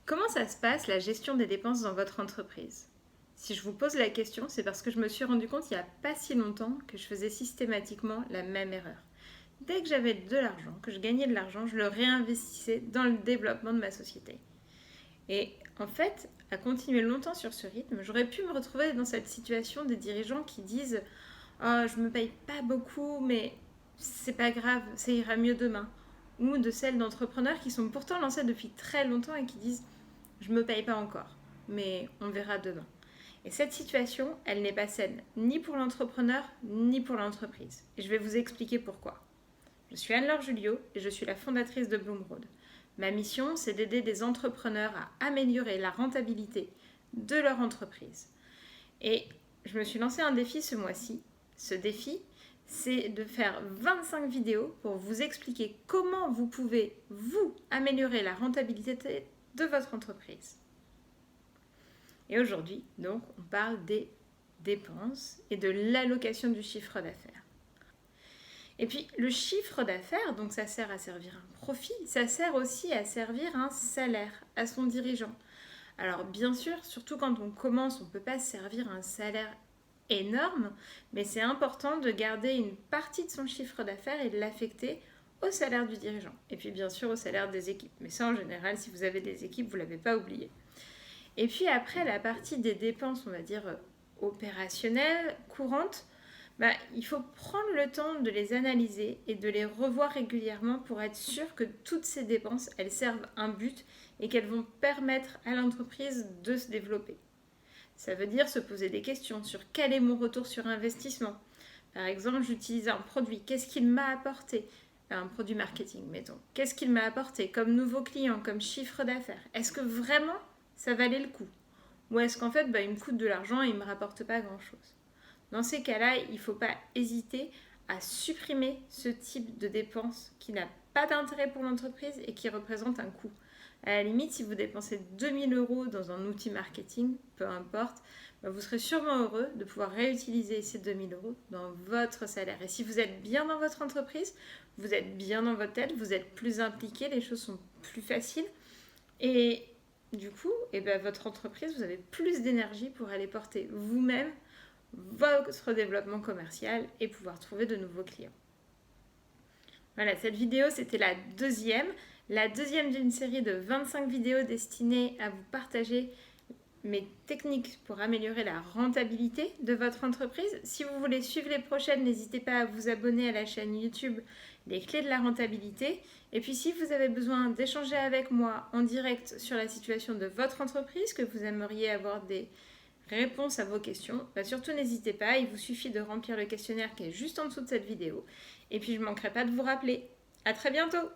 Comment ça se passe la gestion des dépenses dans votre entreprise? Si je vous pose la question, c'est parce que je me suis rendu compte il n'y a pas si longtemps que je faisais systématiquement la même erreur. Dès que j'avais de l'argent, que je gagnais de l'argent, je le réinvestissais dans le développement de ma société. Et en fait, à continuer longtemps sur ce rythme, j'aurais pu me retrouver dans cette situation des dirigeants qui disent «Oh, je me paye pas beaucoup, mais c'est pas grave, ça ira mieux demain». Ou de celles d'entrepreneurs qui sont pourtant lancés depuis très longtemps et qui disent je me paye pas encore, mais on verra demain. Et cette situation, elle n'est pas saine, ni pour l'entrepreneur, ni pour l'entreprise. Et je vais vous expliquer pourquoi. Je suis Anne-Laure Julliot et je suis la fondatrice de Bloomroad. Ma mission, c'est d'aider des entrepreneurs à améliorer la rentabilité de leur entreprise. Et je me suis lancé un défi ce mois-ci. Ce défi, c'est de faire 25 vidéos pour vous expliquer comment vous pouvez, vous, améliorer la rentabilité de votre entreprise. Et aujourd'hui, donc, on parle des dépenses et de l'allocation du chiffre d'affaires. Et puis, le chiffre d'affaires, donc ça sert à servir un profit, ça sert aussi à servir un salaire à son dirigeant. Alors bien sûr, surtout quand on commence, on ne peut pas servir un salaire énorme, mais c'est important de garder une partie de son chiffre d'affaires et de l'affecter au salaire du dirigeant. Et puis bien sûr au salaire des équipes. Mais ça en général, si vous avez des équipes, vous ne l'avez pas oublié. Et puis après, la partie des dépenses, on va dire opérationnelles, courantes, il faut prendre le temps de les analyser et de les revoir régulièrement pour être sûr que toutes ces dépenses, elles servent un but et qu'elles vont permettre à l'entreprise de se développer. Ça veut dire se poser des questions sur quel est mon retour sur investissement. Par exemple, j'utilise un produit, qu'est-ce qu'il m'a apporté? Un produit marketing, mettons. Qu'est-ce qu'il m'a apporté comme nouveau client, comme chiffre d'affaires? Est-ce que vraiment ça valait le coup? Ou est-ce qu'en fait, il me coûte de l'argent et il ne me rapporte pas grand-chose? Dans ces cas-là, il ne faut pas hésiter à supprimer ce type de dépense qui n'a pas d'intérêt pour l'entreprise et qui représente un coût. À la limite, si vous dépensez 2000 € dans un outil marketing, peu importe, vous serez sûrement heureux de pouvoir réutiliser ces 2000 € dans votre salaire. Et si vous êtes bien dans votre entreprise, vous êtes bien dans votre tête, vous êtes plus impliqué, les choses sont plus faciles. Et du coup, votre entreprise, vous avez plus d'énergie pour aller porter vous-même votre développement commercial et pouvoir trouver de nouveaux clients. Voilà, cette vidéo, c'était la deuxième d'une série de 25 vidéos destinées à vous partager mes techniques pour améliorer la rentabilité de votre entreprise. Si vous voulez suivre les prochaines, n'hésitez pas à vous abonner à la chaîne YouTube Les Clés de la Rentabilité. Et puis si vous avez besoin d'échanger avec moi en direct sur la situation de votre entreprise, que vous aimeriez avoir des réponses à vos questions, surtout n'hésitez pas, il vous suffit de remplir le questionnaire qui est juste en dessous de cette vidéo. Et puis je ne manquerai pas de vous rappeler. À très bientôt!